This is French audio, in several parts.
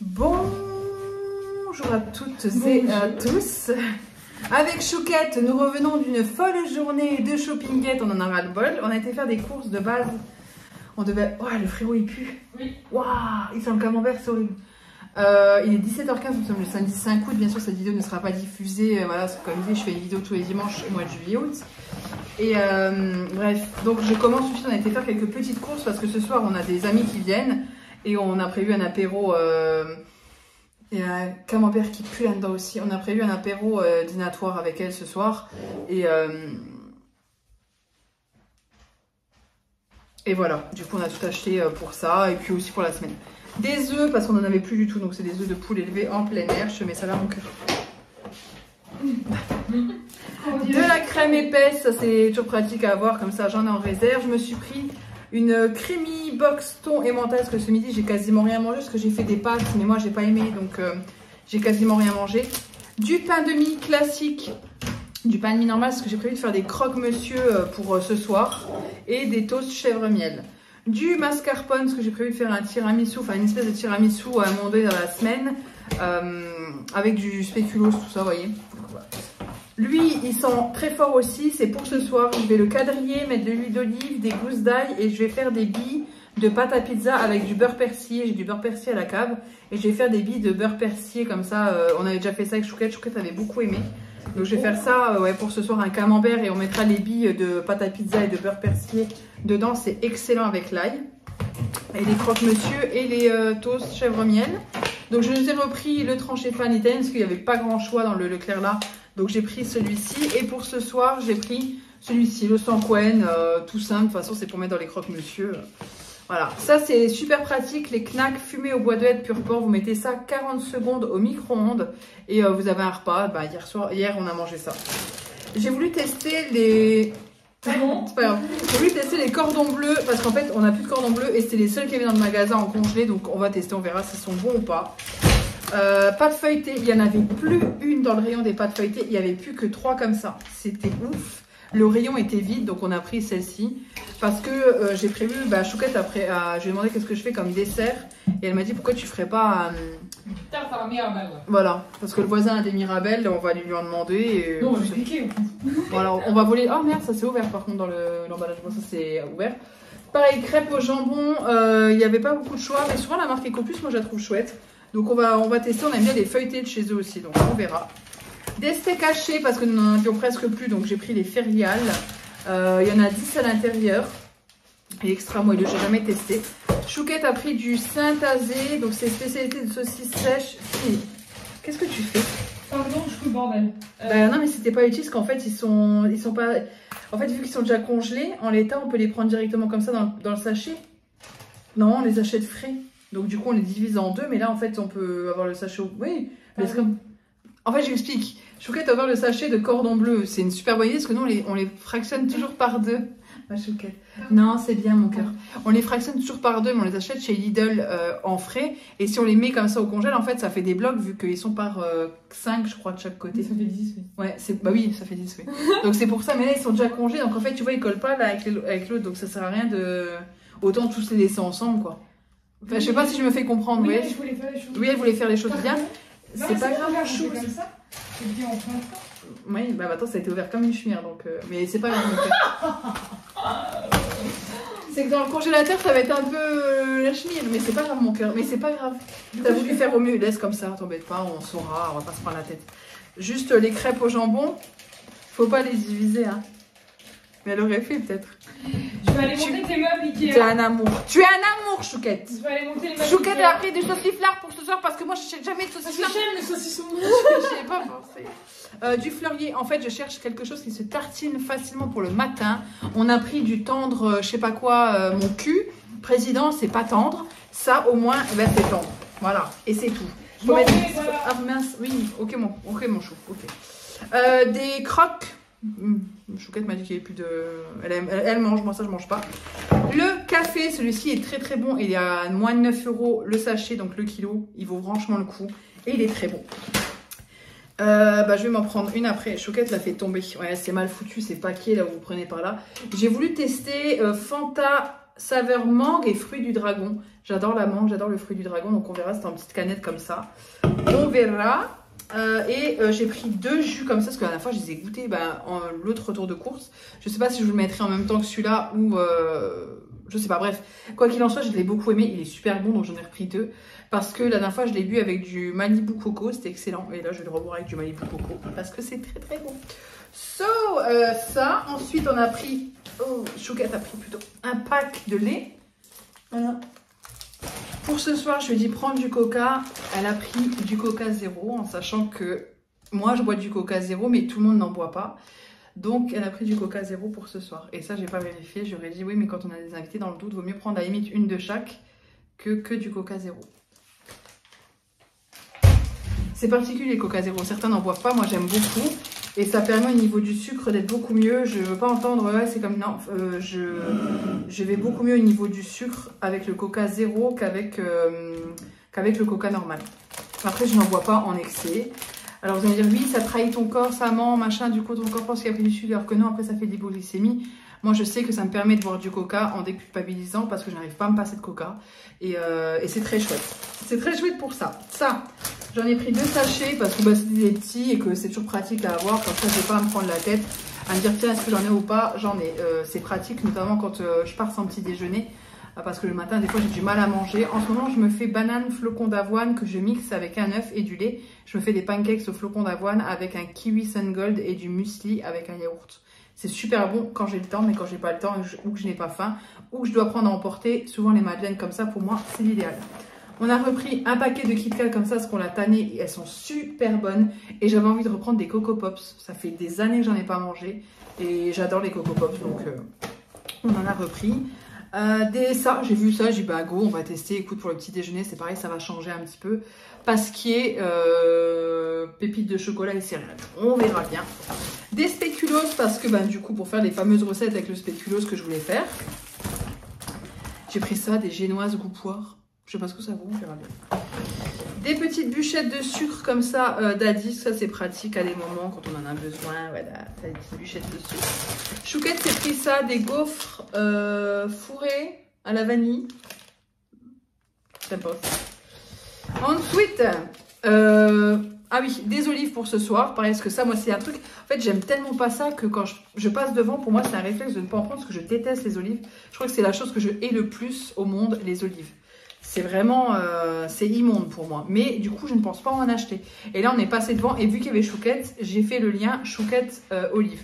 Bonjour à toutes et à tous. Avec Chouquette, nous revenons d'une folle journée de shoppinguette, on en a ras le bol. On a été faire des courses de base. On devait... Oh, le frérot il pue. Oui. Waouh, il sent le camembert, c'est horrible. Il est 17h15, nous sommes le samedi 5 août. Bien sûr, cette vidéo ne sera pas diffusée. Voilà, comme dit, je fais une vidéo tous les dimanches au mois de juillet-août. Et bref, donc je commence tout de suite. On a été faire quelques petites courses parce que ce soir, on a des amis qui viennent. Et on a prévu un apéro... Il y a un camembert qui pue là-dedans aussi. On a prévu un apéro dînatoire avec elle ce soir. Et voilà, du coup on a tout acheté pour ça et puis aussi pour la semaine. Des œufs parce qu'on n'en avait plus du tout, donc c'est des œufs de poule élevés en plein air. Je mets ça là mon cœur. De la crème épaisse, ça c'est toujours pratique à avoir, comme ça j'en ai en réserve. Je me suis pris une crémy box thon et mental parce que ce midi j'ai quasiment rien mangé parce que j'ai fait des pâtes mais moi j'ai pas aimé donc j'ai quasiment rien mangé. Du pain de mie classique, du pain de mie normal parce que j'ai prévu de faire des croque-monsieur pour ce soir et des toasts chèvre miel. Du mascarpone parce que j'ai prévu de faire un tiramisu, enfin une espèce de tiramisu à un moment donné dans la semaine avec du spéculoos, tout ça, vous voyez. Lui, il sent très fort aussi, c'est pour ce soir. Je vais le quadriller, mettre de l'huile d'olive, des gousses d'ail et je vais faire des billes de pâte à pizza avec du beurre persillé. J'ai du beurre persillé à la cave et je vais faire des billes de beurre persillé comme ça. On avait déjà fait ça avec Chouquette, Chouquette avait beaucoup aimé. Donc je vais faire ça ouais, pour ce soir, un camembert et on mettra les billes de pâte à pizza et de beurre persillé dedans. C'est excellent avec l'ail. Et les croque-monsieur et les toasts chèvre miel. Donc je nous ai repris le tranché fan italien parce qu'il n'y avait pas grand choix dans le Leclerc là. Donc j'ai pris celui-ci et pour ce soir j'ai pris celui-ci, le Sanquen, tout simple, de toute façon c'est pour mettre dans les croque-monsieur. Voilà, ça c'est super pratique, les knacks fumés au bois de hêtre pur porc, vous mettez ça 40 secondes au micro-ondes et vous avez un repas. Bah, hier on a mangé ça. J'ai voulu tester les... C'est pas grave. J'ai voulu tester les cordons bleus parce qu'en fait on n'a plus de cordons bleus et c'est les seuls qui avaient dans le magasin en congelé, donc on va tester, on verra s'ils sont bons ou pas. Pâtes feuilletées, il n'y en avait plus une dans le rayon des pâtes feuilletées, il n'y avait plus que 3 comme ça, c'était ouf. Le rayon était vide donc on a pris celle-ci parce que j'ai prévu, Chouquette après, je lui ai demandé qu'est-ce que je fais comme dessert et elle m'a dit pourquoi tu ferais pas tarte à la Mirabelle. Voilà, parce que le voisin a des Mirabelles, on va lui en demander. Et... Non, j'ai piqué. Voilà, on va voler. Oh merde, ça c'est ouvert par contre dans l'emballage, ça c'est ouvert. Pareil, crêpes au jambon, il n'y avait pas beaucoup de choix, mais souvent la marque Ecopus, moi je la trouve chouette. Donc on va tester, on aime bien les feuilletés de chez eux aussi, donc on verra. Des steaks hachés parce que nous n'en avions presque plus, donc j'ai pris les Ferial. Il y en a 10 à l'intérieur. Et extra moelleux, j'ai jamais testé. Chouquette a pris du Saint-Azé, donc c'est spécialité de saucisses sèches. Qu'est-ce que tu fais? Pardon, je fous le bordel. Non mais c'était pas utile parce qu'en fait ils sont pas... En fait vu qu'ils sont déjà congelés, en l'état on peut les prendre directement comme ça dans le sachet. Non, on les achète frais. Donc du coup on les divise en deux, mais là en fait on peut avoir le sachet... Oui, mais c'est comme... En fait j'explique. Chouquette va avoir le sachet de cordon bleu. C'est une super bonne idée parce que nous on les fractionne toujours par deux. Ma Chouquette. Non, c'est bien mon cœur. On les fractionne toujours par deux, mais on les achète chez Lidl en frais. Et si on les met comme ça au congèle, en fait, ça fait des blocs vu qu'ils sont par 5, je crois, de chaque côté. Ça fait 10, oui. Ouais, bah oui, ça fait 10, oui. Donc c'est pour ça, mais là, ils sont déjà congelés. Donc en fait, tu vois, ils collent pas là avec l'autre. Donc ça sert à rien de... Autant tous les laisser ensemble, quoi. Enfin, je sais pas si je me fais comprendre. Oui, oui, je voulais faire les choses. Oui, elle voulait faire les choses bien. C'est pas grave. Chose. Comme ça. C'est bien en train de faire. Oui, bah attends, ça a été ouvert comme une chimère, donc... Mais c'est pas grave. C'est que dans le congélateur, ça va être un peu la chimère, mais c'est pas grave mon cœur. Mais c'est pas grave. T'as voulu faire au mieux, laisse comme ça, t'embête pas, on saura, on va pas se prendre la tête. Juste les crêpes au jambon, faut pas les diviser, hein. Mais elle aurait fait peut-être. Je vais aller monter tes meubles Ikea. Tu es un amour. Tu es un amour, Chouquette. Je vais aller monter les meubles Chouquette, elle Ikea. a pris des sauciflards pour ce soir parce que moi, je cherche jamais de sauciflards. J'aime les saucissons. Je n'ai pas pensé. Du fleurier, en fait, je cherche quelque chose qui se tartine facilement pour le matin. On a pris du tendre, je sais pas quoi, mon cul. Président, c'est pas tendre. Ça, au moins, eh ben, c'est tendre. Voilà, et c'est tout. Bon, mettre... voilà. Ah mince, oui, ok mon chou, ok. Des croques. Chouquette m'a dit qu'il n'y avait plus de... Elle mange, moi ça je mange pas. Le café, celui-ci est très très bon. Il est à moins de 9 € le sachet, donc le kilo. Il vaut franchement le coup. Et il est très bon. Je vais m'en prendre une après. Chouquette l'a fait tomber. Ouais, c'est mal foutu ces paquets là où vous prenez par là. J'ai voulu tester Fanta saveur mangue et fruits du dragon. J'adore la mangue, j'adore le fruit du dragon. Donc on verra, c'est en petite canette comme ça. On verra. J'ai pris 2 jus comme ça parce que la dernière fois je les ai goûtés en l'autre retour de course. Je sais pas si je vous le mettrai en même temps que celui-là ou je sais pas, bref. Quoi qu'il en soit, je l'ai beaucoup aimé, il est super bon donc j'en ai repris 2 parce que la dernière fois je l'ai bu avec du Malibu Coco, c'était excellent et là je vais le reboire avec du Malibu Coco parce que c'est très très bon. So, ça, ensuite on a pris, Chouquette a pris plutôt un pack de lait. Voilà. Pour ce soir, je lui ai dit prendre du coca. Elle a pris du coca zéro en sachant que moi je bois du coca zéro mais tout le monde n'en boit pas. Donc elle a pris du coca zéro pour ce soir. Et ça, j'ai pas vérifié. J'aurais dit oui, mais quand on a des invités dans le doute, vaut mieux prendre à la limite une de chaque que du coca zéro. C'est particulier le coca zéro. Certains n'en boivent pas. Moi, j'aime beaucoup. Et ça permet au niveau du sucre d'être beaucoup mieux. Je veux pas entendre, ouais, c'est comme non. Je vais beaucoup mieux au niveau du sucre avec le coca zéro qu'avec le coca normal. Après, je n'en bois pas en excès. Alors vous allez me dire, oui, ça trahit ton corps, ça ment, machin, du coup ton corps pense qu'il a pris du sucre, alors que non, après ça fait de l'hypoglycémie. Moi je sais que ça me permet de boire du coca en déculpabilisant parce que je n'arrive pas à me passer de coca. Et c'est très chouette. C'est très chouette pour ça. Ça, j'en ai pris 2 sachets parce que c'est des petits et que c'est toujours pratique à avoir. Comme ça, je n'ai pas à me prendre la tête, à me dire, tiens, est-ce que j'en ai ou pas? J'en ai. C'est pratique, notamment quand je pars sans petit déjeuner. Parce que le matin, des fois, j'ai du mal à manger. En ce moment, je me fais banane, flocon d'avoine que je mixe avec un œuf et du lait. Je me fais des pancakes au flocon d'avoine avec un kiwi sun gold et du muesli avec un yaourt. C'est super bon quand j'ai le temps, mais quand j'ai pas le temps ou que je n'ai pas faim ou que je dois prendre à emporter, souvent les madeleines comme ça, pour moi, c'est l'idéal. On a repris un paquet de Kit Kat comme ça, parce qu'on l'a tanné et elles sont super bonnes. Et j'avais envie de reprendre des Coco Pops. Ça fait des années que j'en ai pas mangé et j'adore les Coco Pops, donc on en a repris. Ça, j'ai vu ça, j'ai dit bah go, on va tester. Écoute, pour le petit déjeuner, c'est pareil, ça va changer un petit peu. Pasquier, pépites de chocolat et céréales. On verra bien. Des spéculoos parce que du coup, pour faire les fameuses recettes avec le spéculoos que je voulais faire, j'ai pris ça, des génoises goût poire. Je sais pas ce que ça vaut, on verra bien. Des petites bûchettes de sucre comme ça d'Adis, ça c'est pratique à des moments quand on en a besoin. Voilà, des petites bûchettes de sucre. Chouquette s'est pris ça, des gaufres fourrés à la vanille. J'aime pas aussi. Ensuite, ah oui, des olives pour ce soir. Pareil, parce que ça, moi c'est un truc. En fait, j'aime tellement pas ça que quand je passe devant, pour moi c'est un réflexe de ne pas en prendre parce que je déteste les olives. Je crois que c'est la chose que je hais le plus au monde, les olives. C'est vraiment, c'est immonde pour moi. Mais du coup, je ne pense pas en acheter. Et là, on est passé devant. Et vu qu'il y avait Chouquette, j'ai fait le lien Chouquette-olive.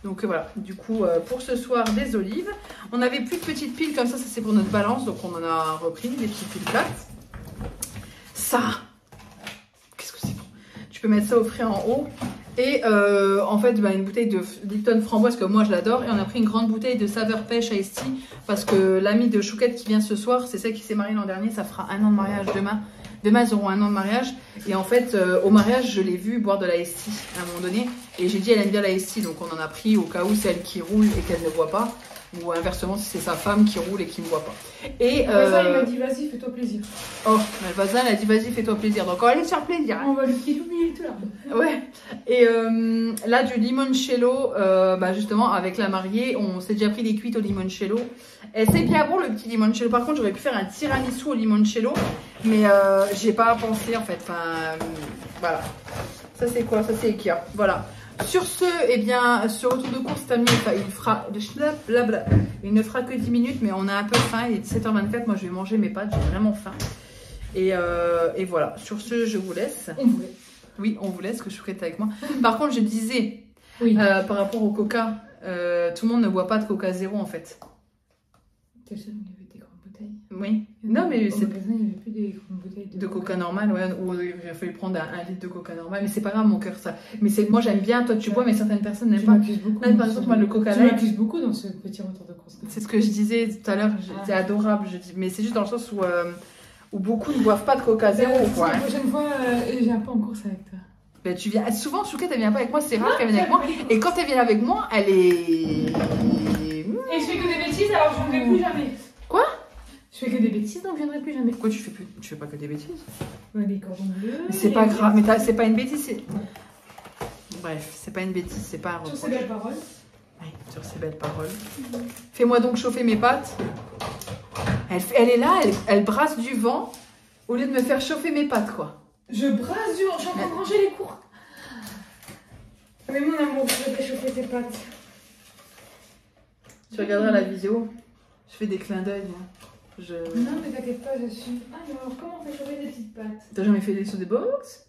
Donc voilà, du coup, pour ce soir, des olives. On n'avait plus de petites piles comme ça c'est pour notre balance. Donc on en a repris, des petites piles plates. Ça, qu'est-ce que c'est bon. Tu peux mettre ça au frais en haut. Et en fait, une bouteille de Lipton framboise que moi je l'adore. Et on a pris une grande bouteille de saveur pêche Iced Tea parce que l'amie de Chouquette qui vient ce soir, c'est celle qui s'est mariée l'an dernier. Ça fera 1 an de mariage demain. Demain, ils auront 1 an de mariage. Et en fait, au mariage, je l'ai vue boire de la Iced Tea à un moment donné. Et j'ai dit, elle aime bien la Iced Tea. Donc on en a pris au cas où c'est elle qui roule et qu'elle ne boit pas. Ou inversement, si c'est sa femme qui roule et qui ne boit pas. Et ça, il m'a dit, vas-y, fais-toi plaisir. Oh, mais Vazin, elle a dit, vas-y, fais-toi plaisir. Donc on va aller se faire plaisir. On va lui oublier tout là. Ouais. Et là, du limoncello, justement, avec la mariée, on s'est déjà pris des cuites au limoncello. Et c'est bien bon le petit limoncello. Par contre, j'aurais pu faire un tiramisu au limoncello, mais j'ai pas pensé en fait. Enfin, voilà. Ça c'est quoi? Ça c'est Ikea. Voilà. Sur ce, eh bien, ce retour de course terminé. Enfin, il ne fera que 10 minutes, mais on a un peu faim. Il est 17h24. Moi, je vais manger mes pâtes. J'ai vraiment faim. Et voilà. Sur ce, je vous laisse. On vous laisse. Oui, on vous laisse, que Chouquette est avec moi. Par contre, je disais, oui. Par rapport au coca, tout le monde ne boit pas de coca zéro en fait. T'es sûr qu'il y avait des grandes bouteilles? Oui. Non, mais c'est. Au magasin, il n'y avait plus des grandes bouteilles de coca normal, ouais. Ou il a fallu prendre un litre de coca normal. Mais c'est pas grave, mon cœur, ça. Mais moi, j'aime bien. Toi, tu bois, mais certaines personnes n'aiment pas. Beaucoup. Là, par exemple, moi, le coca light. Tu m'accuses beaucoup dans ce petit retour de course. C'est ce que je disais tout à l'heure. C'est adorable. Je dis, mais c'est juste dans le sens où beaucoup ne boivent pas de coca zéro. La prochaine fois, je viens pas en course avec toi. Ben, tu viens souvent, Chouquette, elle vient pas avec moi, c'est rare qu'elle vienne avec moi. Et quand elle vient avec moi, elle est. Et je fais que des bêtises, alors je ne viendrai plus jamais. Quoi? Je fais que des bêtises, donc je viendrai plus jamais. Pourquoi tu fais pas que des bêtises? Ouais, des cordons bleus. Mais c'est pas grave, mais c'est pas une bêtise, c'est. Bref, c'est pas une bêtise, c'est pas un reproche. Sur ces belles paroles. Oui, sur ces belles paroles. Fais-moi donc chauffer mes pâtes. Elle est là, elle brasse du vent au lieu de me faire chauffer mes pattes, quoi. Je brasse du vent, je suis en train de ranger les cours. Mais mon amour, je vais chauffer tes pattes. Tu regarderas la vidéo. Je fais des clins d'œil. Non, mais t'inquiète pas, je suis. Alors, comment on fait chauffer des petites pattes? T'as jamais fait des sauts de boxe?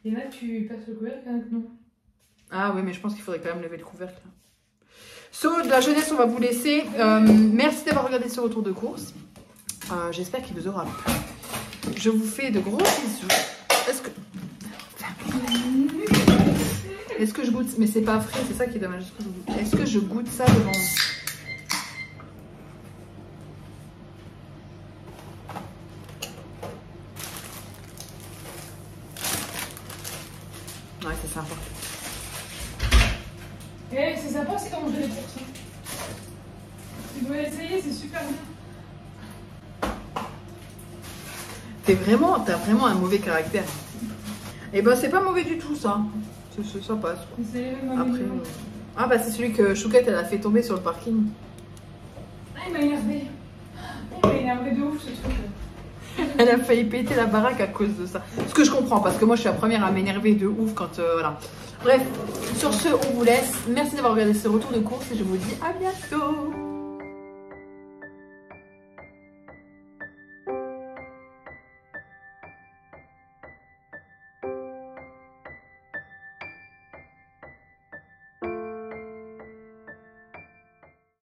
Et là, tu passes le couvercle avec nous. Ah oui, mais je pense qu'il faudrait quand même lever le couvercle. Saut de la jeunesse, on va vous laisser. Merci d'avoir regardé ce retour de course. J'espère qu'il vous aura plu. Je vous fais de gros bisous. Est-ce que je goûte? Mais c'est pas frais, c'est ça qui est dommage. Est-ce que je goûte ça devant vous? Ouais, c'est sympa. Et c'est sympa aussi quand on fait des portions. Tu dois essayer, c'est super bien. T'as vraiment un mauvais caractère. Et ben c'est pas mauvais du tout ça. Ça passe. Après, ah bah c'est celui que Chouquette elle a fait tomber sur le parking. Ah il m'a énervé. Il m'a énervé de ouf ce truc. Elle a failli péter la baraque à cause de ça. Ce que je comprends parce que moi je suis la première à m'énerver de ouf quand voilà. Bref, sur ce on vous laisse. Merci d'avoir regardé ce retour de course et je vous dis à bientôt.